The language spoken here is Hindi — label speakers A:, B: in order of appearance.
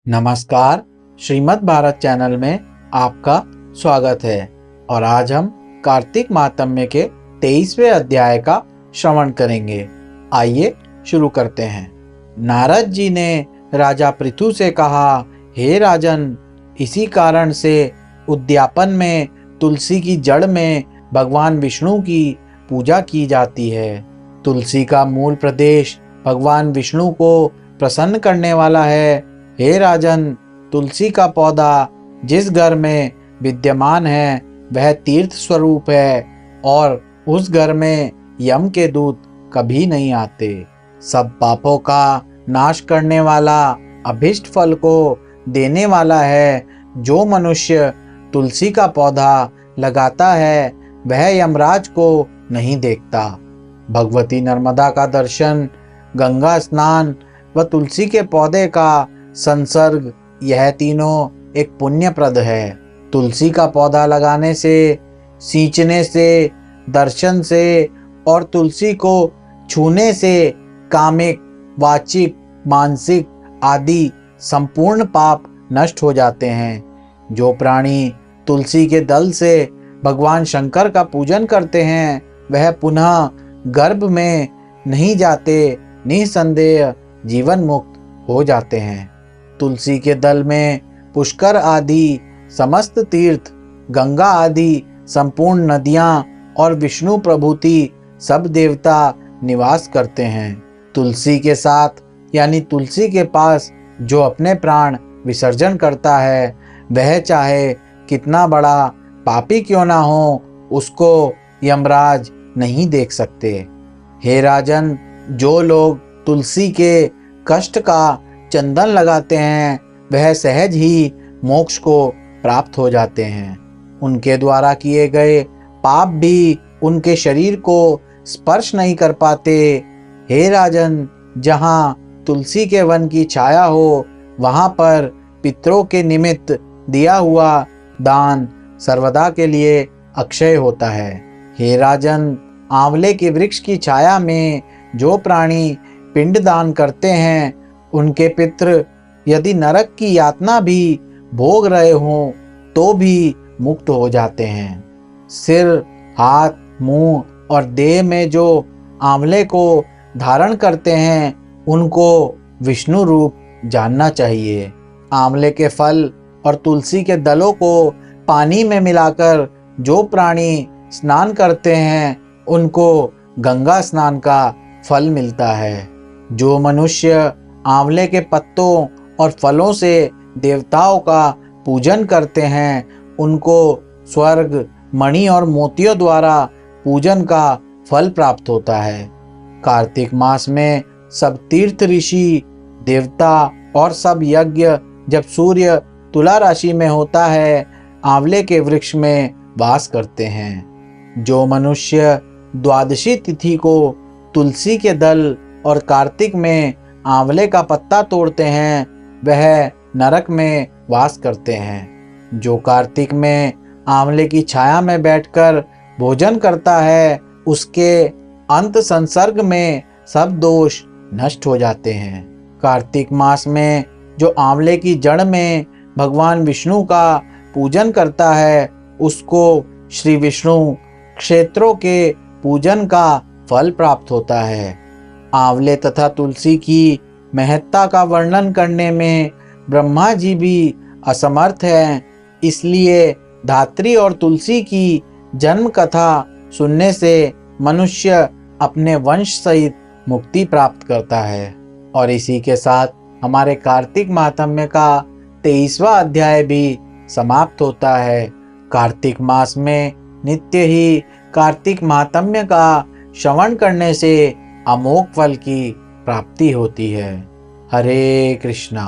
A: नमस्कार। श्रीमद् भारत चैनल में आपका स्वागत है और आज हम कार्तिक माहात्म्य के 23वें अध्याय का श्रवण करेंगे। आइए शुरू करते हैं। नारद जी ने राजा पृथु से कहा, हे राजन, इसी कारण से उद्यापन में तुलसी की जड़ में भगवान विष्णु की पूजा की जाती है। तुलसी का मूल प्रदेश भगवान विष्णु को प्रसन्न करने वाला है। हे राजन, तुलसी का पौधा जिस घर में विद्यमान है वह तीर्थ स्वरूप है और उस घर में यम के दूत कभी नहीं आते। सब पापों का नाश करने वाला, अभिष्ट फल को देने वाला है। जो मनुष्य तुलसी का पौधा लगाता है वह यमराज को नहीं देखता। भगवती नर्मदा का दर्शन, गंगा स्नान व तुलसी के पौधे का संसर्ग, यह तीनों एक पुण्यप्रद है। तुलसी का पौधा लगाने से, सींचने से, दर्शन से और तुलसी को छूने से कामिक, वाचिक, मानसिक आदि संपूर्ण पाप नष्ट हो जाते हैं। जो प्राणी तुलसी के दल से भगवान शंकर का पूजन करते हैं वह पुनः गर्भ में नहीं जाते, निसंदेह जीवन मुक्त हो जाते हैं। तुलसी के दल में पुष्कर आदि समस्त तीर्थ, गंगा आदि संपूर्ण नदियां और विष्णु प्रभृति सब देवता निवास करते हैं। तुलसी के साथ यानी तुलसी के पास जो अपने प्राण विसर्जन करता है वह चाहे कितना बड़ा पापी क्यों ना हो, उसको यमराज नहीं देख सकते। हे राजन, जो लोग तुलसी के कष्ट का चंदन लगाते हैं वह सहज ही मोक्ष को प्राप्त हो जाते हैं। उनके द्वारा किए गए पाप भी उनके शरीर को स्पर्श नहीं कर पाते। हे राजन, जहाँ तुलसी के वन की छाया हो वहाँ पर पितरों के निमित्त दिया हुआ दान सर्वदा के लिए अक्षय होता है। हे राजन, आंवले के वृक्ष की छाया में जो प्राणी पिंड दान करते हैं उनके पितृ यदि नरक की यातना भी भोग रहे हों तो भी मुक्त हो जाते हैं। सिर, हाथ, मुंह और देह में जो आंवले को धारण करते हैं उनको विष्णु रूप जानना चाहिए। आंवले के फल और तुलसी के दलों को पानी में मिलाकर जो प्राणी स्नान करते हैं उनको गंगा स्नान का फल मिलता है। जो मनुष्य आंवले के पत्तों और फलों से देवताओं का पूजन करते हैं उनको स्वर्ग, मणि और मोतियों द्वारा पूजन का फल प्राप्त होता है। कार्तिक मास में सब तीर्थ ऋषि, देवता और सब यज्ञ जब सूर्य तुला राशि में होता है आंवले के वृक्ष में वास करते हैं। जो मनुष्य द्वादशी तिथि को तुलसी के दल और कार्तिक में आंवले का पत्ता तोड़ते हैं वह नरक में वास करते हैं। जो कार्तिक में आंवले की छाया में बैठकर भोजन करता है उसके अंत संसर्ग में सब दोष नष्ट हो जाते हैं। कार्तिक मास में जो आंवले की जड़ में भगवान विष्णु का पूजन करता है उसको श्री विष्णु क्षेत्रों के पूजन का फल प्राप्त होता है। आंवले तथा तुलसी की महत्ता का वर्णन करने में ब्रह्मा जी भी असमर्थ हैं, इसलिए धात्री और तुलसी की जन्म कथा सुनने से मनुष्य अपने वंश सहित मुक्ति प्राप्त करता है। और इसी के साथ हमारे कार्तिक माहात्म्य का 23वां अध्याय भी समाप्त होता है। कार्तिक मास में नित्य ही कार्तिक माहात्म्य का श्रवण करने से अमोघ फल की प्राप्ति होती है। हरे कृष्णा।